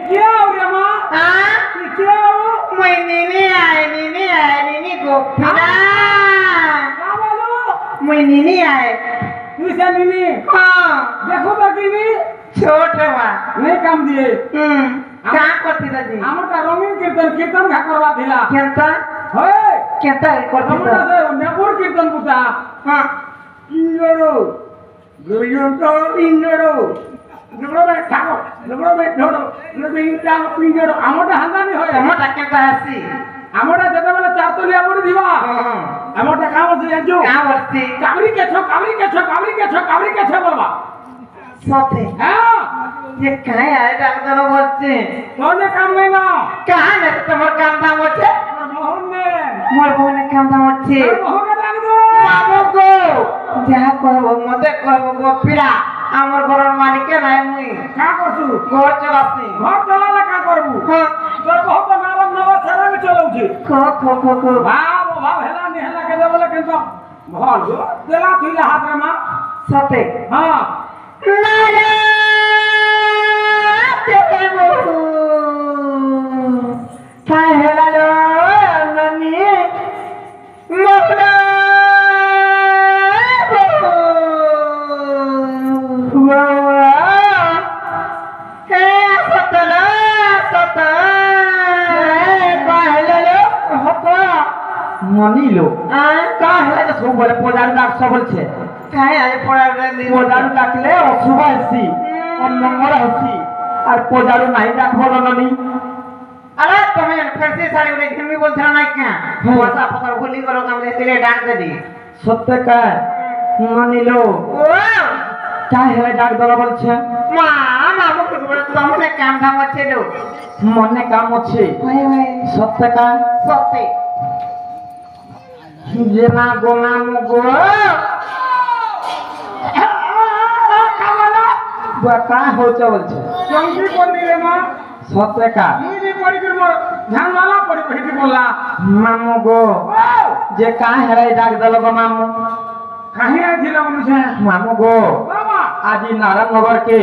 क्या हो रे माँ हाँ क्या हो मैं नीनी नीनी गोपिना क्या बोलो मैं नीनी आए किसे नीनी हाँ देखो तो कीनी छोट हुआ नहीं काम दिए क्या करती दादी आमटा रंगीन कीर्तन घा करवा दिला कीर्तन होय करती आमटा से नेपुर कीर्तन पुता हाँ इंजरो गुरुजंतो इंजरो लगड़ो में ठाको लगड़ो में ढोड़ो लगड़ो इंटा इंजरो आमटा हांदानी होय टमाटा केता आसी आमटा जते बेले चार तलिया पड़ी दिबा आमटा काम আছে জানছো क्या बस्ती कावरी के छो बोलबा सोते हां ये कहाँ आए डाक्टर बच्चे कोने काम नहीं ना कहाँ है तुम्हारे काम दाम बच्चे मोहन में मोर बोने काम दाम बच्चे मोहन के डाक दो मामू को जहाँ कहबो मते कहबो गोपिरा আমার ঘরের মালিক নাই মুই का करछु ঘর চলাছি घर चलाला का करबू हाँ তোর বহুত নারম নব সারা में চলাউছি खो खो खो खो ভাব হেলা নি হেলা কে দেবলে কিন্তু ভাল গো দেলা তুইলা হাত রে মা सते हां नारा देबो काय हेला लो ननी मोहरा মনিলো का है तो सब बोले पोदारू डाक सब बोलছে কাই আরে পড়ার নি পোজারু ডাকলে অশুভ আসি অমঙ্গল আসি আর পোজারু নাই ডাকবো ননি अरे तुम्हें फरसी साड़ी उड़े घिमी बोलते ना क्या भाषा पकड़ होली करो काम ले तेरे डाक दे दी সত্য কা মনিলো ओ কাই হেলে ডাক দলা বলছে মা মামু को बोले तुमने काम धाम अच्छे दो মনে কাম আছে ओए ओए সত্য কা सते যে না গোনা মুগো কা হচ্ছে বলছে চংকি করলি রে মা সত্য কা মুই যে পড়ি করব ধ্যান वाला পড়ি হেটি বললা মামু গো যে কা হেলাই ডাক দল গো মামু কাহি আইছিল মনুছে মামু গো বাবা আজি নারায়ণনগর কে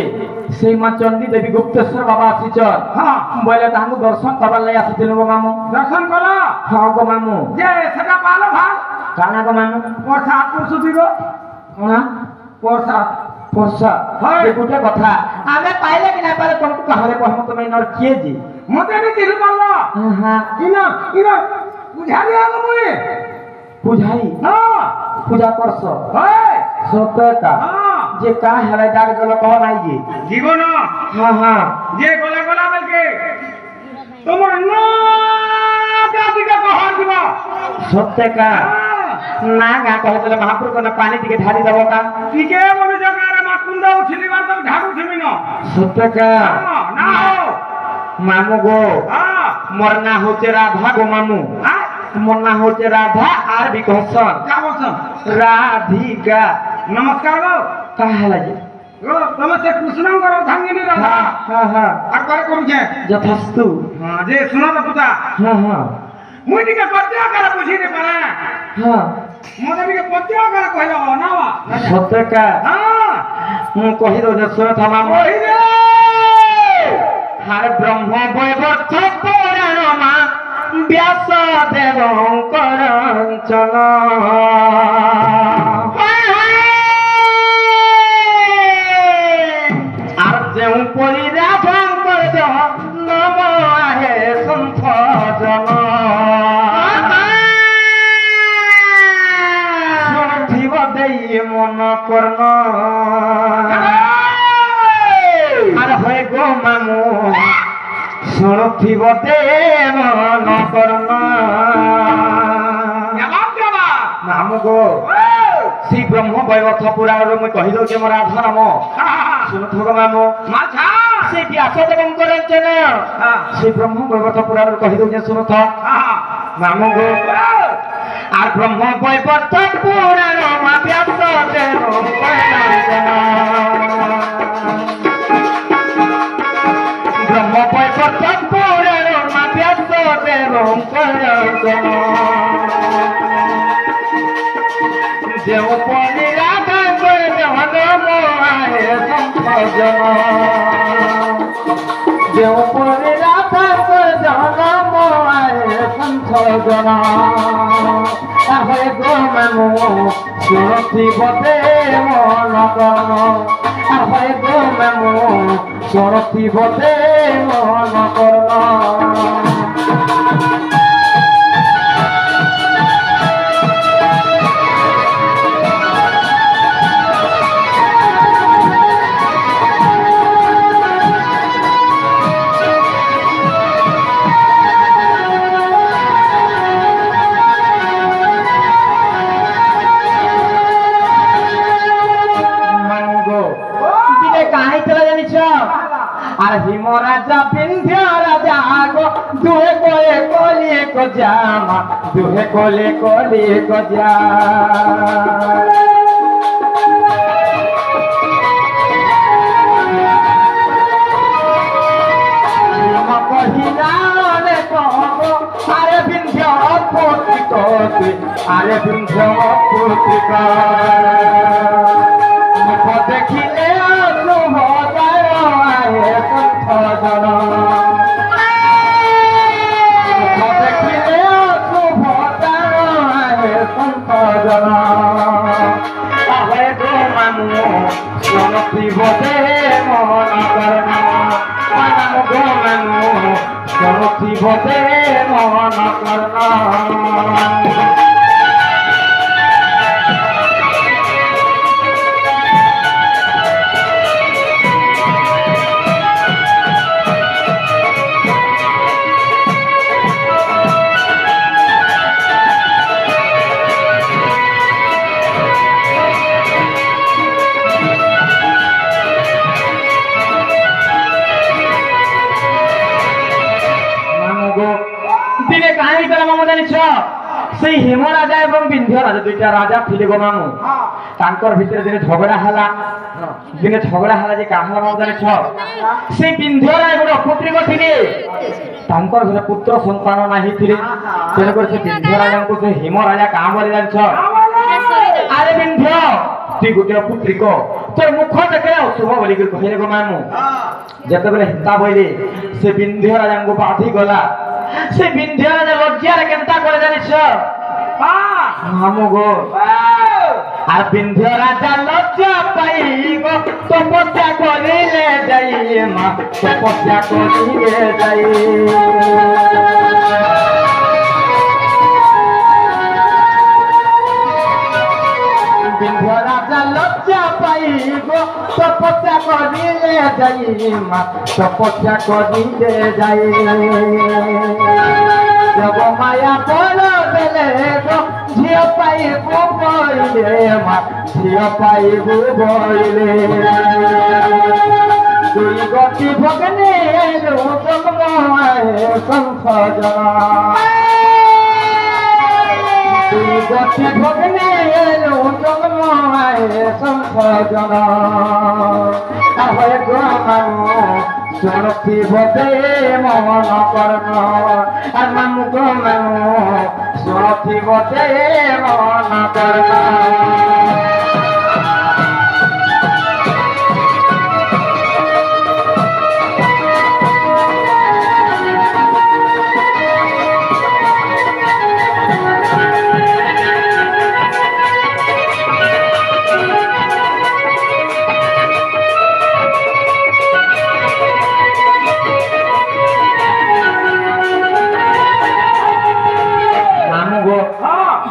সেই মা চন্ডী দেবী গুপ্তেশ্বর বাবা আসিছন হ্যাঁ বলে তাহাଙ୍କୁ দর্শন করবার লাগি আসিছিল গো মামু দর্শন কলা হ্যাঁ গো মামু যে সেটা পালো ভাল কানা গো মামু প্রসাদ পরশু দিব না প্রসাদ পোষা হয়। যে গোটে কথা আমি পাইলে কি না পাইলে তোমাকে কাহরে কহম তুমি নর কিয়ে জি মতে নি দিলু পালো হ্যাঁ ইনা বুঝালি আলো মুই বুঝাই হ্যাঁ পূজা করছ হয় সত্যতা হ্যাঁ যে কা হেলাই ডাক দল কহ নাই জি জীবন হ্যাঁ হ্যাঁ যে গলা গলা বলকে তোমার না দিকে কহন দিব সত্যকা না গা কহতলে মহাপুর কোন পানি দিকে ঢালি দেব কা টিকে বলে জগারে মা কুন্ডা উঠিলি বার তো ঢাড়ু থিমি না সত্যকা না হো মামু গো হ্যাঁ মোর না হচ্ছে রাধা গো মামু হ্যাঁ মোর না হচ্ছে রাধা আর বিকশন क्या बोलছো রাধিকা नमस्कार गो কা হেলাই জি गो नमस्ते कृष्ण करो धांगिनी राधा হ্যাঁ হ্যাঁ হ্যাঁ আর করে করু যে যথাস্তু हां जे सुनो तो पुता হ্যাঁ হ্যাঁ मुई टिके पत्या कर बुझी ने पारे হ্যাঁ मोदे टिके पत्या कर कहलो ना वा সত্যকা हां ମୁଁ କହି ଦଉଛେ ଶୁଣ ଥମା ओही रे হার ব্রহ্ম বৈবর্ত পুরাণ মা ব্যাস দেবঙ্কর চল আর যেউ পরি রাধাঙ্কর নম আহে সন্থ জন শুনিব দেই মন কর্ণ আর হয়ে গো মামু শুনুথিব দেব নকর্ণ মামু গো শ্রী ব্রহ্ম বৈবর্ত পুরাণ মুই কহি দউছে মোর রাধা নাম শুনুথিব মামু মাছা শ্রী ব্যাস দেবঙ্কর চল শ্রী ব্রহ্ম বৈবর্ত পুরাণ কহি দউছে শুনুথ মামু গো আর ব্রহ্ম বৈবর্ত পুরাণ মা ব্যাস দেবঙ্কর চল ব্রহ্ম বৈবর্ত পুরাণ মা ব্যাস দেবঙ্কর চল দেব পনি রাধা করে দেব নম আহে সন্ত জন দেওপরে রাধা জনম আয়ে সঞ্চোদন হয়ে গো মামু সুরতি বদে মন কর্ণ হয়ে গো মামু সুরতি বদে মন কর্ণ আর হিম রাজা বিন্ধ্য রাজা গো দুহে কোলে কোলে জামা দুহে কোলে কোলে গজা কহিলারে কব আরে বিন্ধ্য পুত্রিক আরে বিন্ধ্য পুত্রিক মুখ দেখিলে বদে মন কর্ণ গো মানু সরথি বদে মন কর্ণ দিনে কাহিনী করা মামু জানিছ সেই হেম রাজা এবং বিন্ধ্য রাজা দুইটা রাজা ଥିଲେ গো মামু তাঙ্কর ভিতরে দিনে ঝগড়া হেলা দিনে ঝগড়া হেলা যে কাহলা মামু জানিছ সেই বিন্ধ্য রাজা গোটে অপুত্রিক ଥିଲେ তাঙ্কর ঘরে পুত্র সন্তান নাহি ଥିଲେ তেনে করে সে বিন্ধ্য রাজাଙ୍କୁ ସେ হেম রাজা কাঁ বলে জানিছ আরে বিন্ধ্য তুই গোটে অপুত্রিক তোর মুখ দেখে অশুভ বলি কহিলে গো মামু যেତେବେଳେ হিতা বইলে সে বিন্ধ্য রাজাଙ୍କୁ বাধি গলা সে বিন্ধ্য রাজা লজ্জারে কেনতা করে জানিছ মামু গো আর বিন্ধ্য রাজা লজ্জা পাই গো তপস্যা করিলে যাই মা তপস্যা করিলে যাই বিন্ধ্য রাজা লজ্জা পাই গো তপস্যা করিলে যাই মা তপস্যা করিলে যাই জগ মায়া বল বেলে গো ঝিও পাইবু বইলে মা ঝিও পাইবু বইলে দুই গতি ভগনে এলো জগমায় সংসজন দুই গতি ভগনে এলো জগমায় সংসজন হয়ে গো মামু সুরথি বদে মন কর্ণ আর মামু গো মামু সুরথি বদে মন কর্ণ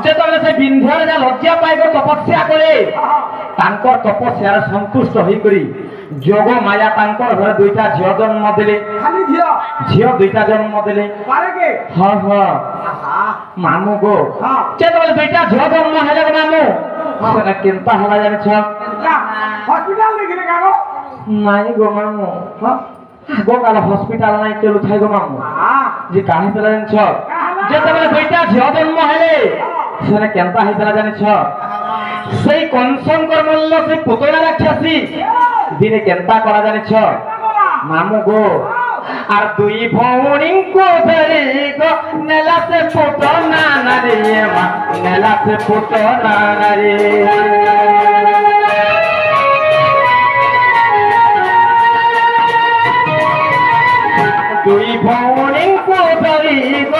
যেতবে সে বিন্ধ্য রাজা লজ্জা পাইব তপস্যা করে তাঙ্কর তপস্যার সন্তুষ্ট হই করি যোগ মায়া তাঙ্কর ঘরে দুইটা ঝিও জন্ম দেলে খালি ঝিও ঝিও দুইটা জন্ম দেলে পারে কে মামু গো যেতবে দুইটা ঝিও জন্ম হেলে গো মামু সেটা কেনতা হলা জানিছ হসপিটাল দেখিলে কাগো নাই গো মামু গো কাল হসপিটাল নাই চলু থাই গো মামু যে কাহি পেলা জানিছ যেতবে দুইটা ঝিও জন্ম হেলে সেটা কেনতা হয়েছিল জানিছ সেই কংসঙ্কর মল্ল সেই পুতলা রাক্ষসী দিনে কেনতা করা জানিছ মামু গো আর দুই ভৌণীଙ୍କୁ ধরি গো নেলা সে পুত নানা রে মা নেলা সে পুত নানা রে দুই ভৌণী ধরিব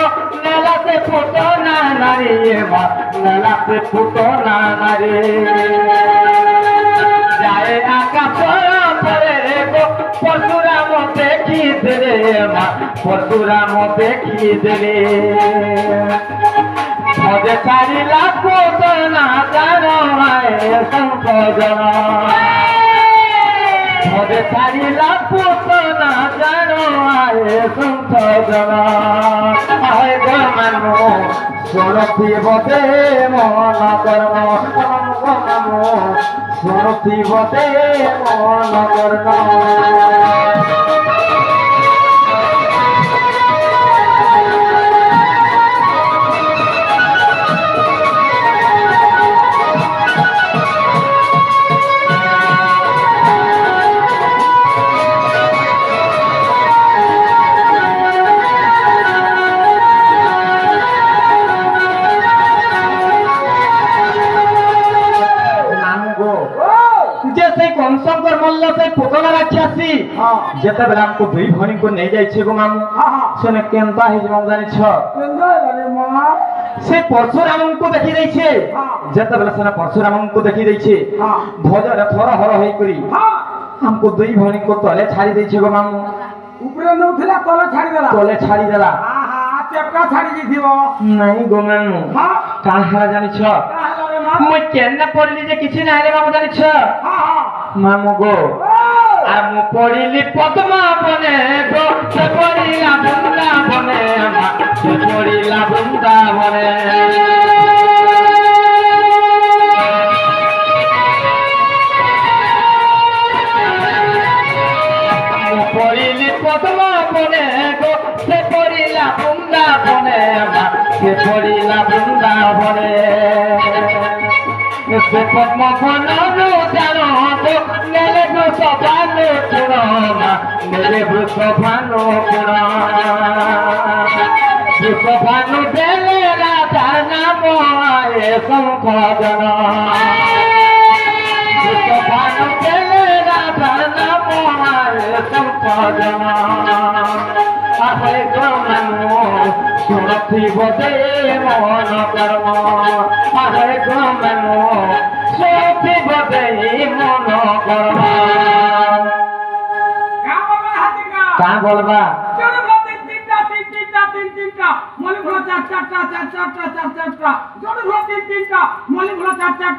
নেলাতে ফুটো না নারী মা নেলাতে ফুটো না নারী যায় আকাশ পরে গো পরশুরাম দেখি দেরে মা পরশুরাম দেখি দেরে মজে ছাড়িলা কত না জানো সংকোজন মজে ছাড়িলা কত না জানো সংকোজন আয় গো মানু শোনথিব দে মন কর্ম মানু শোনথিব দে মন কর্ম शंकर मल्ल से पुतला राक्षसी जेते बेला हमको दुई भणी को नहीं जाई छे गो मामू सेने केनता हि जम जानि छ केंदा रे मामा से परशुराम को देखि दै छे जेते बेला सेना परशुराम को देखि दै छे भोजर थर हर होई करी हमको दुई भणी को तले छाड़ी दै छे गो मामू ऊपर न उठला तले छाड़ी देला चेपका छाड़ी दिथिबो नहीं गो मामू का हला जानि छ মই কেনে পড়লি যে কিছু নাই রে মামু জানি ছ মামু গো আর মু পড়িলি পদ্মা বনে গো সে পড়িলা বৃন্দাবনে সে পড়িলা বৃন্দাবনে মু পড়িলি পদ্মা বনে গো সে পড়িলা বৃন্দাবনে সে পড়িলা বৃন্দাবনে से पद्म बननु जानो तो मेरे वृष भानु पुराना मेरे वृष भानु पुराना वृष भानु देले राजा नाम आए संखोजन वृष भानु देले राजा नाम आए संखोजन आए गमनु सुरथिब दे मन कर्म आए गमनु सुरथिब दे मन कर्म का बोलबा तीनटा मली भोला चार जोड़ी भोला तीनटा मली भोला चार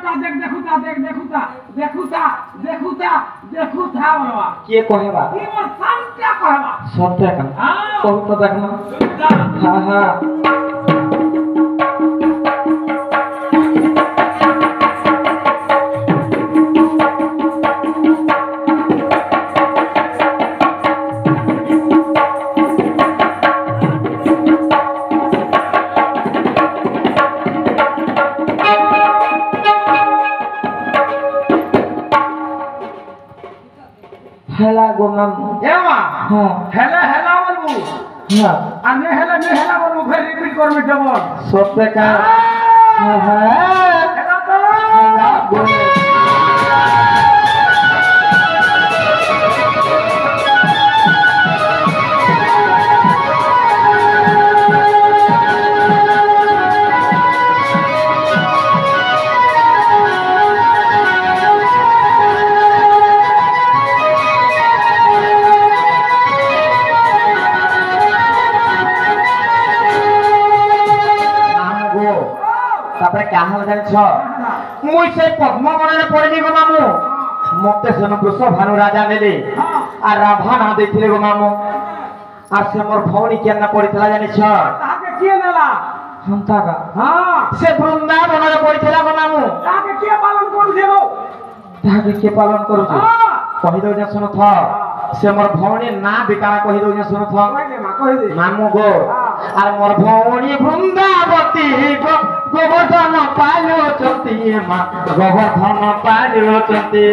देखुता बोलबा के कहेबा ई मोर संत्या कहबा सत्य का हां कहू तो देखना हां हां हेला गो मामू एमा हां हेला बोलबू हां अन्य हेला बोलबू फिर रिपीट कर में डबल सत्य का हां हां हेला तो हेला गो तापर क्या हल जान छ मुई से पद्म बने पड़ली गो मामू मते से वृष भानु राजा नेले आ राधा ना देखले गो मामू आ से मोर भौणी के ना पड़ितला जानि छ ताके के नेला हम ताका हां से वृंदावन रे पड़ितला गो मामू ताके के पालन करू देबो ताके के पालन करू छ हां कहि दो जे सुनो था से मोर भौणी ना बिकारा कहि दो जे सुनो था कहले मा कहि दे मामू गो आ मोर भौणी वृंदावती गो गोवर्धन पालो चती मा गोवर्धन पालो चती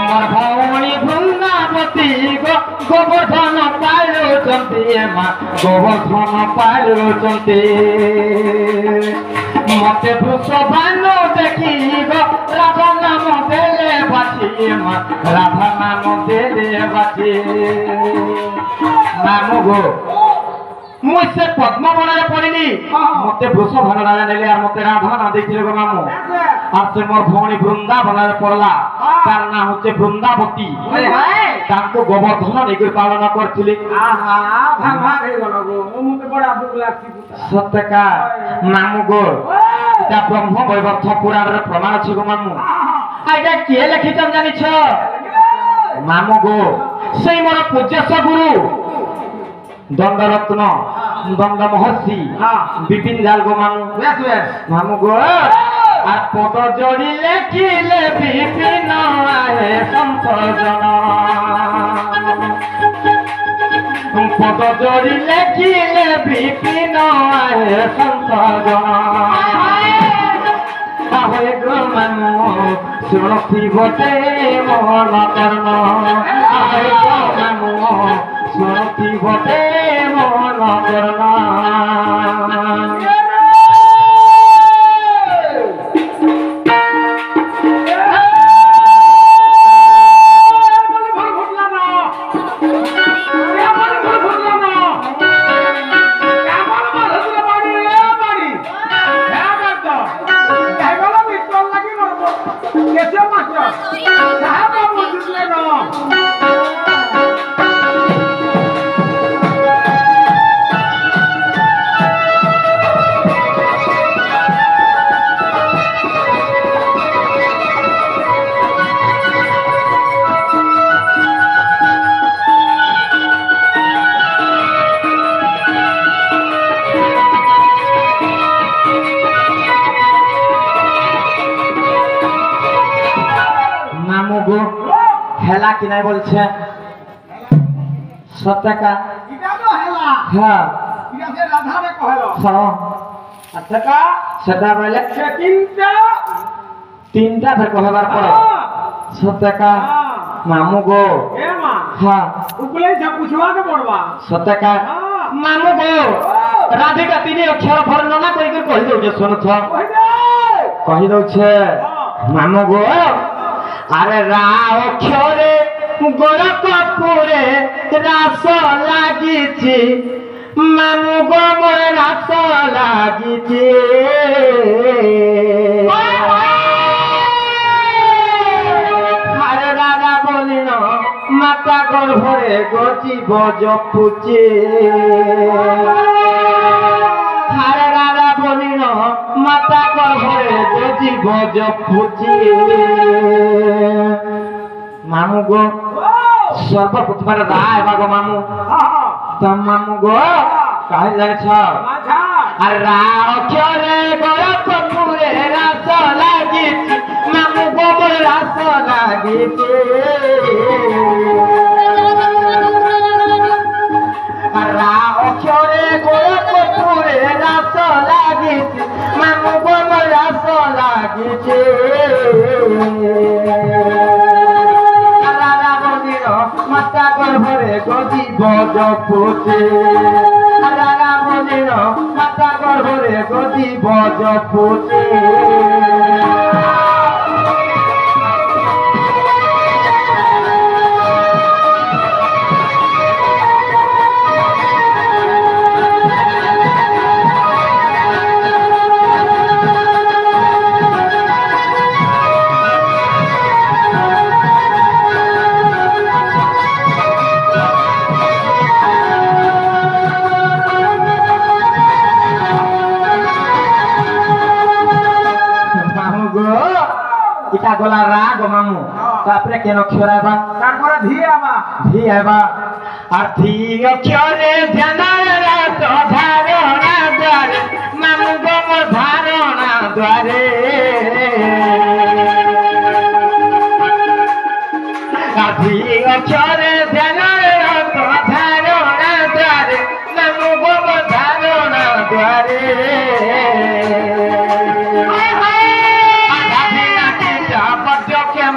मोर भौणी वृंदावती गो गोवर्धन पालो चती मा गोवर्धन पालो चती মতে বৃষভান দেখি গো রাধা নাম দেলে বাঁচি মা রাধা নাম দেলে বাঁচি মামু গো মুই সে পদ্মবনের পড়িনি মতে বৃষভান রাজা নেলে আর মতে রাধা না দেখলে গো মামু আর সে মোর ভৌণী বৃন্দাবনের পড়লা তার নাম হচ্ছে বৃন্দাবতী তাকে গোবর্ধন নেই পালন করছিলি সত্যকা মামু গো এটা ব্রহ্ম বৈবর্ত পুরাণের প্রমাণ আছে গো মামু এটা কে লিখিছেন জানিছ মামু গো সেই মোর পূজ্যস্য গুরু দণ্ডরত্ন দণ্ড মহর্ষি বিপিন জাল গো মামু মামু গো আর পদ জড়ি লেখিলে বিপিন আহে সন্তজন পদ জড়ি লেখিলে বিপিন আহে সন্তজন হয়ে গো মামু শুনথিবতে মন কর্ণ হয়ে গো মামু শুনথিবতে মন কর্ণ হেলা কি নাই বলছে সত্যকা হ্যাঁ সেটা বলে তিনটা ফের কহবার পরে সত্যকা মামু গো হ্যাঁ সত্যকা মামু গো রাধিকা তিনি অক্ষর বর্ণনা করি কহি দৌছে শুনছ কহি দৌছে মামু গো আরে রা অক্ষরে গোরখপুরে রাস লাগিছি মামু গো মোর রাস লাগিছি আরে রাধা বলিল মাতা গর্ভরে গজিব জপুচি আরে রাধা বলিল মাতা গর্ভরে গজিব জপুচি মামু গো সর্বপ্রথমে রায় বাগো মামু তম মামু গো কাহি যাইছ আর রাক্ষরে গোরখপুরে রাস লাগিছি মামু গো মোর রাস লাগিছি আর রাক্ষরে গোরখপুরে রাস লাগিছি মামু গো মোর রাস লাগিছি মাতা গর্ভরে গজিব জপুচি রাধা মন্দির মাতা গর্ভরে গজিব জপুচি ইটা গলা রাগ মামু তারপরে কেন অক্ষর আইবা তারপরে ধি আইবা আর ধি অক্ষরে ধ্যানরা তো ধারণা দ্বারে মামু গো মোর ধারণা দ্বারে আর ধি অক্ষরে ধ্যানরা তো ধারণা দ্বারে মামু গো মোর ধারণা দ্বারে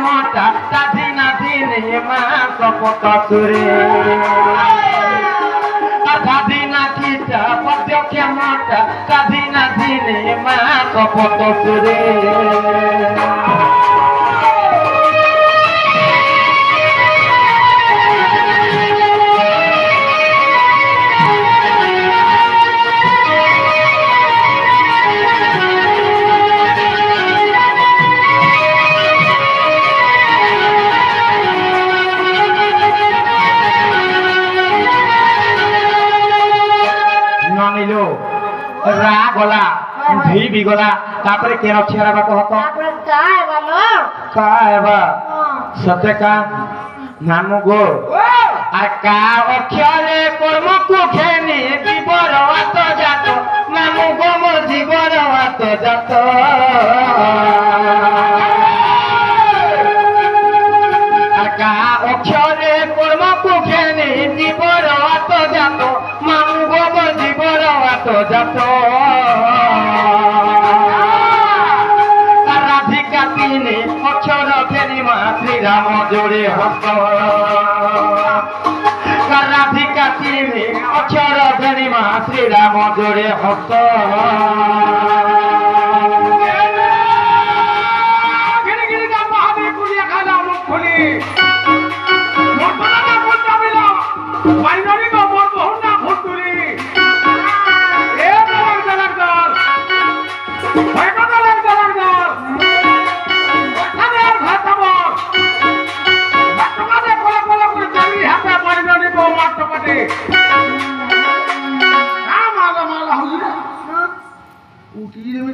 মোটা দাদি নাদি মা কপট সুরে দাদি নাকি পদ্যকে মোটা বেটা কাঁদি না দিনে মা কপট করে নিলো রা গলা ধি বিগলা তারপরে কেন ছেড়া বা কহত তারপরে কায় বলো কায়বা সতে কা নাম গো আর কা অক্ষরে কর্ম কুখেনি জীবর আত জাত নাম গো মোর জীবর আত জাত আর কা অক্ষরে কর্ম কুখেনি জীবর আত জাত নাম গো মোর জীবর আত জাত রাধিকা তিনি অক্ষর ফেরি মা শ্রীরাম জোরে হস্ত রাধিকা তিনি অক্ষর ফেরি মা শ্রীরাম জোরে হস্ত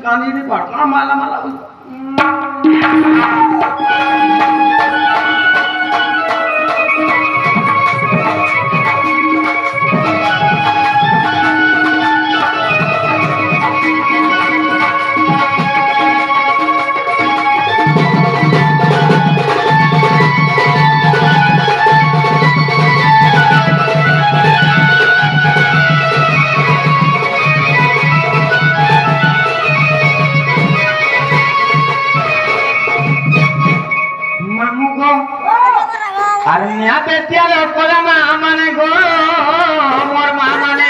কানি পার মালা মালা আর নিয়া বেতিয়াল কলা মা মানে গো মোর মা মানে